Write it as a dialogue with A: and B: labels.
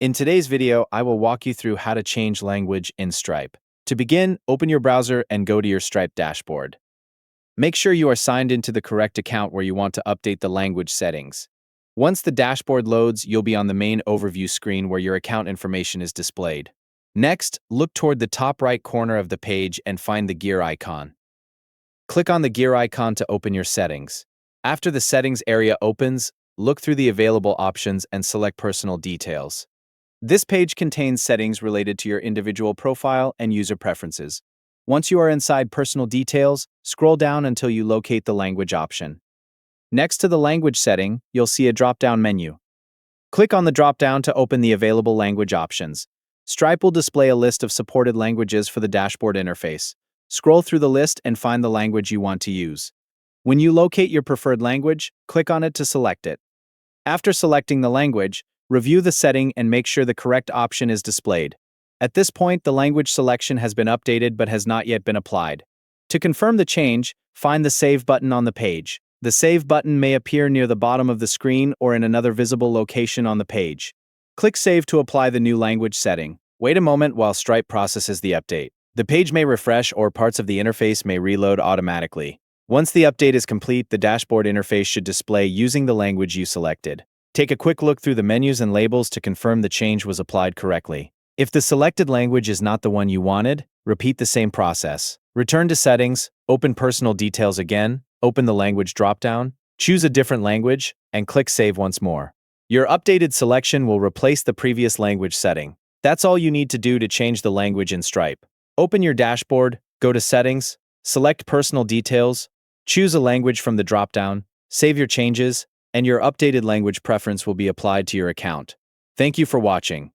A: In today's video, I will walk you through how to change language in Stripe. To begin, open your browser and go to your Stripe dashboard. Make sure you are signed into the correct account where you want to update the language settings. Once the dashboard loads, you'll be on the main overview screen where your account information is displayed. Next, look toward the top right corner of the page and find the gear icon. Click on the gear icon to open your settings. After the settings area opens, look through the available options and select Personal Details. This page contains settings related to your individual profile and user preferences. Once you are inside Personal Details, scroll down until you locate the language option. Next to the language setting, you'll see a drop-down menu. Click on the drop-down to open the available language options. Stripe will display a list of supported languages for the dashboard interface. Scroll through the list and find the language you want to use. When you locate your preferred language, click on it to select it. After selecting the language, review the setting and make sure the correct option is displayed. At this point, the language selection has been updated but has not yet been applied. To confirm the change, find the Save button on the page. The Save button may appear near the bottom of the screen or in another visible location on the page. Click Save to apply the new language setting. Wait a moment while Stripe processes the update. The page may refresh or parts of the interface may reload automatically. Once the update is complete, the dashboard interface should display using the language you selected. Take a quick look through the menus and labels to confirm the change was applied correctly. If the selected language is not the one you wanted, repeat the same process. Return to Settings, open Personal Details again, open the language dropdown, choose a different language, and click Save once more. Your updated selection will replace the previous language setting. That's all you need to do to change the language in Stripe. Open your dashboard, go to Settings, select Personal Details, choose a language from the dropdown, save your changes, and your updated language preference will be applied to your account. Thank you for watching.